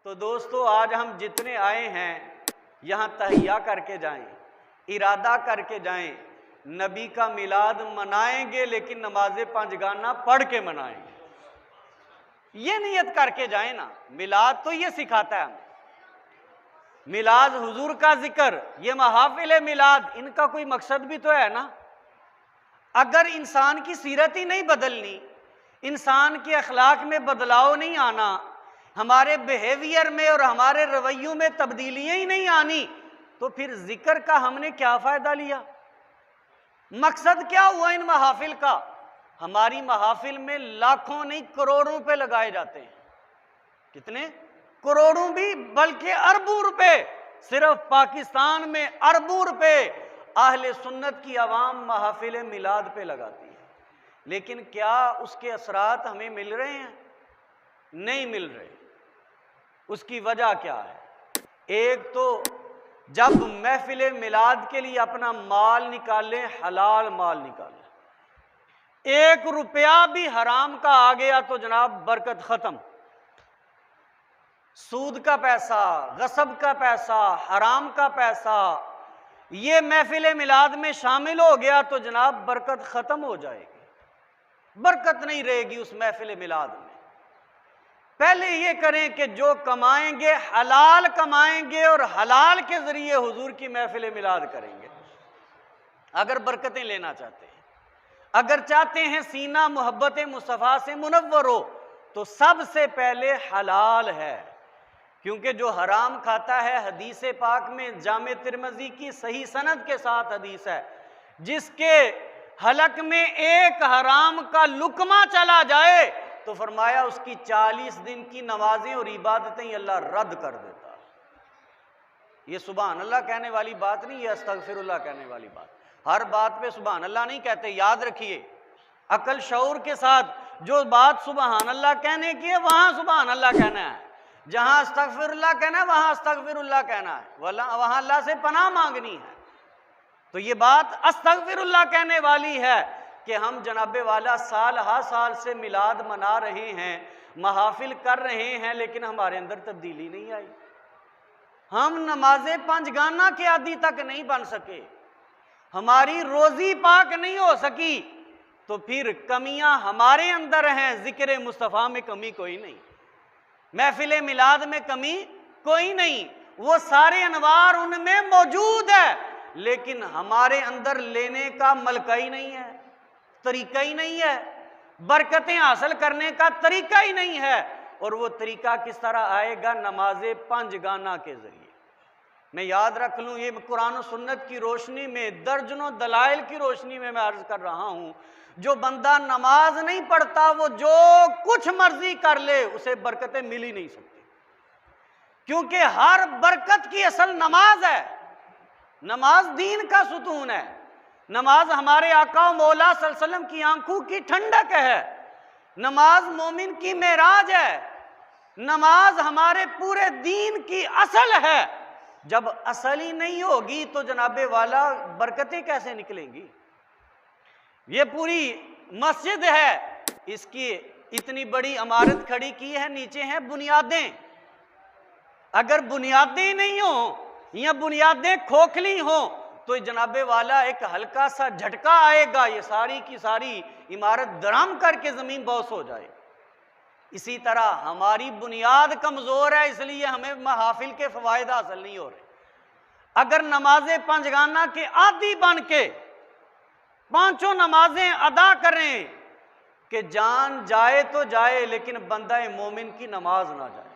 तो दोस्तों आज हम जितने आए हैं यहाँ तहिया करके जाएं, इरादा करके जाएं, नबी का मिलाद मनाएंगे लेकिन नमाज़े पंजगाना पढ़ के मनाएंगे। ये नियत करके जाएं ना। मिलाद तो ये सिखाता है हमें, मिलाद हुजूर का जिक्र, ये महाफिल मिलाद, इनका कोई मकसद भी तो है ना। अगर इंसान की सीरत ही नहीं बदलनी, इंसान के अखलाक में बदलाव नहीं आना, हमारे बिहेवियर में और हमारे रवैयों में तब्दीलियां ही नहीं आनी, तो फिर जिक्र का हमने क्या फायदा लिया? मकसद क्या हुआ इन महाफिल का? हमारी महाफिल में लाखों नहीं करोड़ों रुपए लगाए जाते हैं। कितने? करोड़ों भी, बल्कि अरबों रुपए। सिर्फ पाकिस्तान में अरबों रुपए अहले सुन्नत की आवाम महाफिल मिलाद पे लगाती है। लेकिन क्या उसके असरात हमें मिल रहे हैं? नहीं मिल रहे। उसकी वजह क्या है? एक तो जब महफिल मिलाद के लिए अपना माल निकालें, हलाल माल निकालें, 1 रुपया भी हराम का आ गया तो जनाब बरकत खत्म। सूद का पैसा, गसब का पैसा, हराम का पैसा, ये महफिल मिलाद में शामिल हो गया तो जनाब बरकत खत्म हो जाएगी, बरकत नहीं रहेगी उस महफिल मिलाद में। पहले ये करें कि जो कमाएंगे हलाल कमाएंगे और हलाल के जरिए हुजूर की महफिल मिलाद करेंगे। अगर बरकतें लेना चाहते हैं, अगर चाहते हैं सीना मोहब्बत मुस्तफ़ा से मुनव्वर हो, तो सबसे पहले हलाल है। क्योंकि जो हराम खाता है, हदीस पाक में जामे तिरमिज़ी की सही सनद के साथ हदीस है, जिसके हलक में एक हराम का लुकमा चला जाए तो फरमाया उसकी 40 दिन की नमाजें और इबादतें अल्लाह रद्द कर देता। ये सुभान अल्लाह कहने वाली बात नहीं, ये अस्तगफिरुल्लाह कहने वाली बात। हर बात पे सुभान अल्लाह नहीं कहते, याद रखिए। अकल शऊर के साथ जो बात सुभान अल्लाह कहने की है वहां सुभान अल्लाह कहना है, जहां अस्तगफिरुल्लाह कहना है वहां अस्तगफिरुल्लाह कहना है, वहां अल्लाह से पनाह मांगनी है। तो ये बात अस्तगफिरुल्लाह कहने वाली है कि हम जनाबे वाला साल हर साल से मिलाद मना रहे हैं, महाफिल कर रहे हैं, लेकिन हमारे अंदर तब्दीली नहीं आई। हम नमाजे पंजगाना के आदी तक नहीं बन सके, हमारी रोजी पाक नहीं हो सकी, तो फिर कमियां हमारे अंदर हैं। जिक्र मुस्तफ़ा में कमी कोई नहीं, महफिल मिलाद में कमी कोई नहीं, वो सारे अनवार उनमें मौजूद है, लेकिन हमारे अंदर लेने का मलका ही नहीं है, तरीका ही नहीं है, बरकतें हासिल करने का तरीका ही नहीं है। और वो तरीका किस तरह आएगा? नमाजे पंजगाना के जरिए। मैं याद रख लूँ, ये कुरान और सुन्नत की रोशनी में, दर्जनों दलाइल की रोशनी में मैं अर्ज कर रहा हूँ, जो बंदा नमाज नहीं पढ़ता वो जो कुछ मर्जी कर ले उसे बरकतें मिल ही नहीं सकती। क्योंकि हर बरकत की असल नमाज है। नमाज दीन का सुतून है, नमाज हमारे आका मौला सल्लल्लाहु अलैहि वसल्लम की आंखों की ठंडक है, नमाज मोमिन की मेराज है, नमाज हमारे पूरे दीन की असल है। जब असल ही नहीं होगी तो जनाबे वाला बरकतें कैसे निकलेंगी? ये पूरी मस्जिद है, इसकी इतनी बड़ी इमारत खड़ी की है, नीचे हैं बुनियादें। अगर बुनियादें नहीं हो या बुनियादें खोखली हो तो जनाबे वाला एक हल्का सा झटका आएगा, ये सारी की सारी इमारत धड़ाम करके जमीन बौस हो जाए। इसी तरह हमारी बुनियाद कमजोर है, इसलिए हमें महाफिल के फवायद हासिल नहीं हो रहे। अगर नमाजें पंजगाना के आदी बन के पांचों नमाजें अदा करें कि जान जाए तो जाए लेकिन बंदा मोमिन की नमाज ना जाए,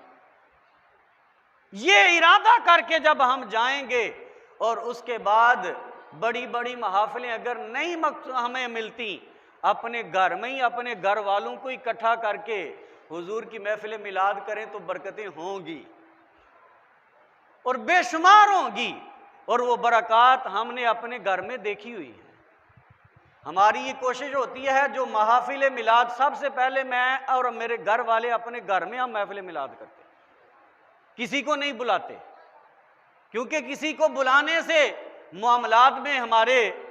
ये इरादा करके जब हम जाएंगे और उसके बाद बड़ी बड़ी महाफिलें अगर नहीं हमें मिलती, अपने घर में ही अपने घर वालों को इकट्ठा करके हुजूर की महफिल मिलाद करें तो बरकतें होंगी और बेशुमार होंगी। और वो बरक़ात हमने अपने घर में देखी हुई है। हमारी ये कोशिश होती है जो महाफिल मिलाद, सबसे पहले मैं और मेरे घर वाले अपने घर में हम महफिल मिलाद करते, किसी को नहीं बुलाते, क्योंकि किसी को बुलाने से मामलात में हमारे,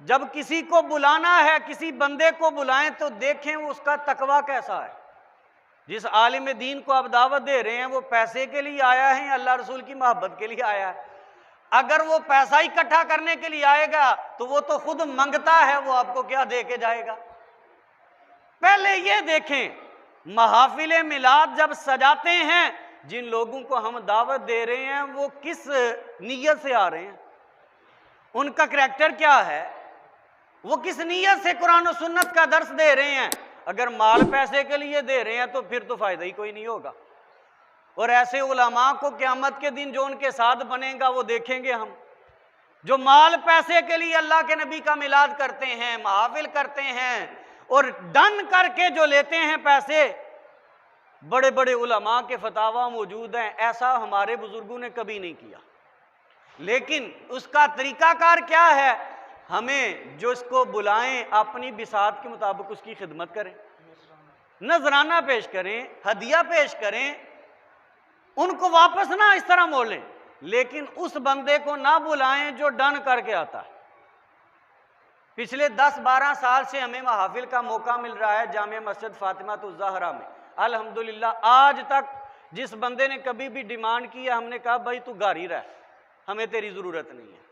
जब किसी को बुलाना है, किसी बंदे को बुलाएं तो देखें उसका तकवा कैसा है, जिस आलिम दीन को आप दावत दे रहे हैं वो पैसे के लिए आया है या अल्लाह रसूल की मोहब्बत के लिए आया है? अगर वो पैसा इकट्ठा करने के लिए आएगा तो वो तो खुद मंगता है, वो आपको क्या दे के जाएगा? पहले ये देखें, महफिल मिलाद जब सजाते हैं, जिन लोगों को हम दावत दे रहे हैं वो किस नीयत से आ रहे हैं, उनका करैक्टर क्या है, वो किस नीयत से कुरान और सुन्नत का दर्स दे रहे हैं। अगर माल पैसे के लिए दे रहे हैं तो फिर तो फायदा ही कोई नहीं होगा। और ऐसे उलमा को क़यामत के दिन जो उनके साथ बनेगा वो देखेंगे हम, जो माल पैसे के लिए अल्लाह के नबी का मिलाद करते हैं, महफिल करते हैं और डन करके जो लेते हैं पैसे। बड़े बड़े उलमा के फतावा मौजूद हैं, ऐसा हमारे बुजुर्गों ने कभी नहीं किया। लेकिन उसका तरीकाकार क्या है, हमें जो इसको बुलाएं अपनी बिसात के मुताबिक उसकी खिदमत करें, नजराना पेश करें, हदिया पेश करें, उनको वापस ना इस तरह मोड़ लें। लेकिन उस बंदे को ना बुलाएं जो डन करके आता है। पिछले 10-12 साल से हमें महफिल का मौका मिल रहा है जामिया मस्जिद फातिमा ज़हरा में, अल्हम्दुलिल्लाह। आज तक जिस बंदे ने कभी भी डिमांड की है, हमने कहा भाई तू घर ही रह, हमें तेरी ज़रूरत नहीं है।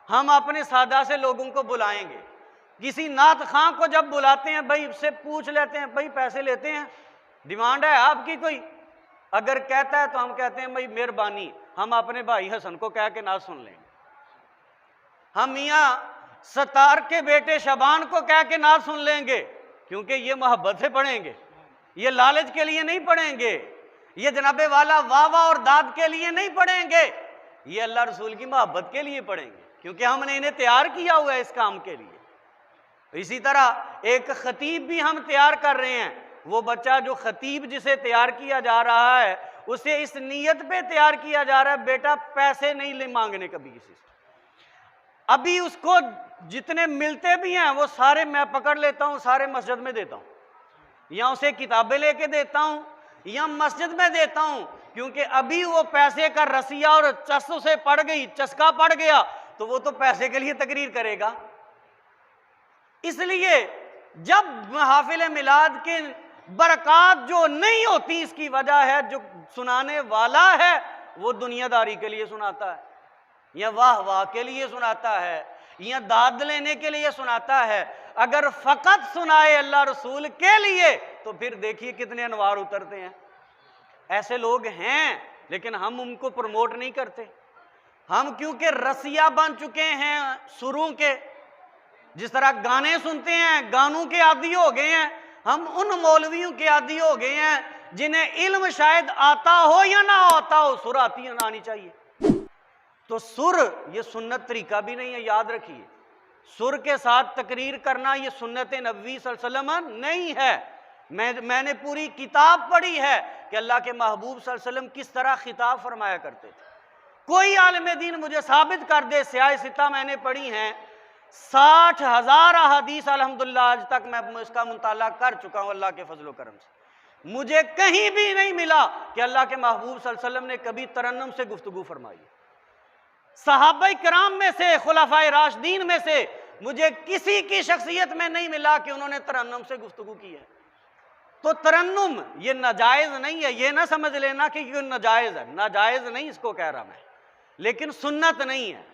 हम अपने सादा से लोगों को बुलाएंगे। किसी नात खां को जब बुलाते हैं, भाई उससे पूछ लेते हैं, भाई पैसे लेते हैं, डिमांड है आपकी कोई? अगर कहता है तो हम कहते हैं भाई मेहरबानी, हम अपने भाई हसन को कह के ना सुन लेंगे। हम मियाँ सतार के बेटे शबान को कह के ना सुन लेंगे, क्योंकि ये मोहब्बत से पढ़ेंगे, ये लालच के लिए नहीं पढ़ेंगे, ये जनाबे वाला वाह वाह और दाद के लिए नहीं पढ़ेंगे, ये अल्लाह रसूल की मोहब्बत के लिए पढ़ेंगे, क्योंकि हमने इन्हें तैयार किया हुआ है इस काम के लिए। इसी तरह एक खतीब भी हम तैयार कर रहे हैं। वो बच्चा जो खतीब जिसे तैयार किया जा रहा है, उसे इस नीयत पे तैयार किया जा रहा है, बेटा पैसे नहीं ले मांगने कभी किसी से। अभी उसको जितने मिलते भी हैं वो सारे मैं पकड़ लेता हूँ, सारे मस्जिद में देता हूँ, या उसे किताबें लेके देता हूँ या मस्जिद में देता हूँ, क्योंकि अभी वो पैसे का रसिया और चस्सों से पड़ गई, चस्का पड़ गया, तो वो तो पैसे के लिए तकरीर करेगा। इसलिए जब महफिल मिलाद के बरक़ात जो नहीं होती, इसकी वजह है जो सुनाने वाला है वो दुनियादारी के लिए सुनाता है, या वाह वाह के लिए सुनाता है, या दाद लेने के लिए सुनाता है। अगर फ़कत सुनाए अल्लाह रसूल के लिए तो फिर देखिए कितने अनवार उतरते हैं। ऐसे लोग हैं, लेकिन हम उनको प्रमोट नहीं करते। हम क्योंकि रसिया बन चुके हैं सुरों के, जिस तरह गाने सुनते हैं गानों के आदी हो गए हैं, हम उन मौलवियों के आदी हो गए हैं जिन्हें इल्म शायद आता हो या ना आता हो, सुर आती है ना आनी चाहिए। तो सुर ये सुन्नत तरीका भी नहीं है, याद रखिए। सुर के साथ तकरीर करना ये सुन्नत नबवी सल्लल्लाहु अलैहि वसल्लम नहीं है। मैंने पूरी किताब पढ़ी है कि अल्लाह के महबूब सल्लल्लाहु अलैहि वसल्लम किस तरह खिताब फरमाया करते थे। कोई आलिम दीन मुझे साबित कर दे, सियाह सित्ता मैंने पढ़ी हैं, 60,000 हदीस अल्हम्दुलिल्लाह आज तक मैं इसका मुताला कर चुका हूँ अल्लाह के फजल करम से। मुझे कहीं भी नहीं मिला कि अल्लाह के महबूब सल्लल्लाहु अलैहि वसल्लम ने कभी तरन्नुम से गुफ्तगू फरमाई। सहाबाए किराम में से, खुलफाए राशिदीन में से मुझे किसी की शख्सियत में नहीं मिला कि उन्होंने तरन्नुम से गुफ्तगू की है। तो तरन्नुम ये नाजायज नहीं है, ये ना समझ लेना कि ये नाजायज है, नाजायज नहीं इसको कह रहा मैं, लेकिन सुन्नत नहीं है।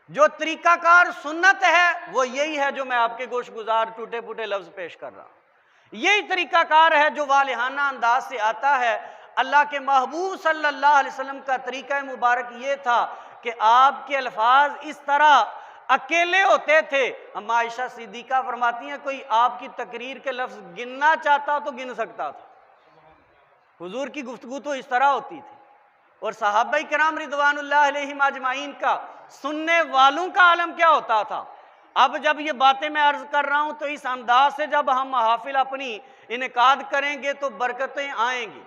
जो तरीकाकार सुन्नत है वो यही है जो मैं आपके गोश गुजार टूटे फूटे लफ्ज पेश कर रहा हूं। यही तरीकाकार है जो वालिहाना अंदाज से आता है। अल्लाह के महबूब सल्लल्लाहु अलैहि वसल्लम का तरीका मुबारक ये था कि आपके अल्फाज इस तरह अकेले होते थे। अम्मा आयशा सिद्दीका फरमाती हैं, कोई आपकी तकरीर के लफ्ज गिनना चाहता तो गिन सकता था। हुजूर की गुफ्तगू तो इस तरह होती थी। और सहाबाए किराम रिदवानुल्लाह अलैहिम अजमाइन का सुनने वालों का आलम क्या होता था। अब जब ये बातें मैं अर्ज कर रहा हूं तो इस अंदाज से जब हम महफिल अपनी इनेकाद करेंगे तो बरकतें आएंगी।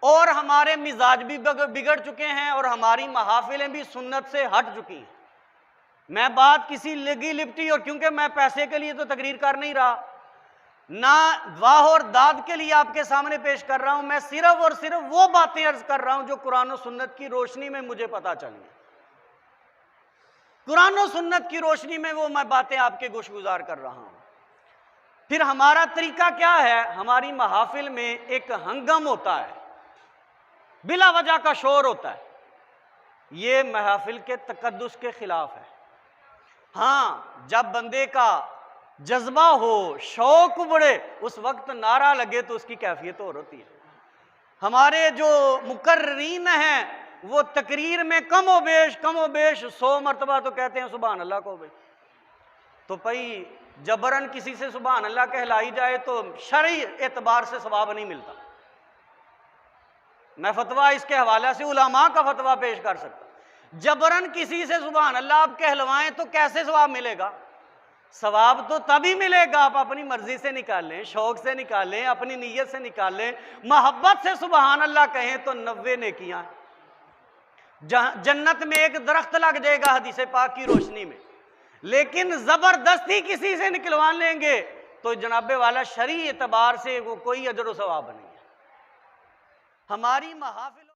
और हमारे मिजाज भी बिगड़ चुके हैं और हमारी महफिलें भी सुन्नत से हट चुकी हैं। मैं बात किसी लगी लिपटी और क्योंकि मैं पैसे के लिए तो तकरीर कर नहीं रहा, ना वाह और दाद के लिए आपके सामने पेश कर रहा हूं, मैं सिर्फ और सिर्फ वो बातें अर्ज कर रहा हूं जो कुरान और सुन्नत की रोशनी में मुझे पता चली। कुरान और सुन्नत की रोशनी में वो मैं बातें आपके गोश गुजार कर रहा हूं। फिर हमारा तरीका क्या है, हमारी महाफिल में एक हंगम होता है, बिला वजह का शोर होता है, ये महफिल के तकद्दुस के खिलाफ है। हाँ, जब बंदे का जज्बा हो, शौक बढ़े, उस वक्त नारा लगे तो उसकी कैफियत और होती है। हमारे जो मुकर्रीन हैं वो तकरीर में कमो बेश 100 मरतबा तो कहते हैं सुभान अल्लाह को भाई। तो भाई जबरन किसी से सुभान अल्लाह कहलाई जाए तो शरई एतबार से सवाब नहीं मिलता। मैं फतवा इसके हवाले से उलमा का फतवा पेश कर सकता। जबरन किसी से सुभान अल्लाह आप कहलवाएं तो कैसे सवाब मिलेगा? सवाब तो तभी मिलेगा आप अपनी मर्जी से निकालें, शौक से निकालें, अपनी नीयत से निकालें, मोहब्बत से सुभान अल्लाह कहें तो 90 नेकियां। जन्नत में एक दरख्त लग जाएगा हदीस पाक की रोशनी में, लेकिन जबरदस्ती किसी से निकलवा लेंगे तो जनाबे वाला शरई एतबार से वो कोई अजर व सवाब नहीं है। हमारी महाफिल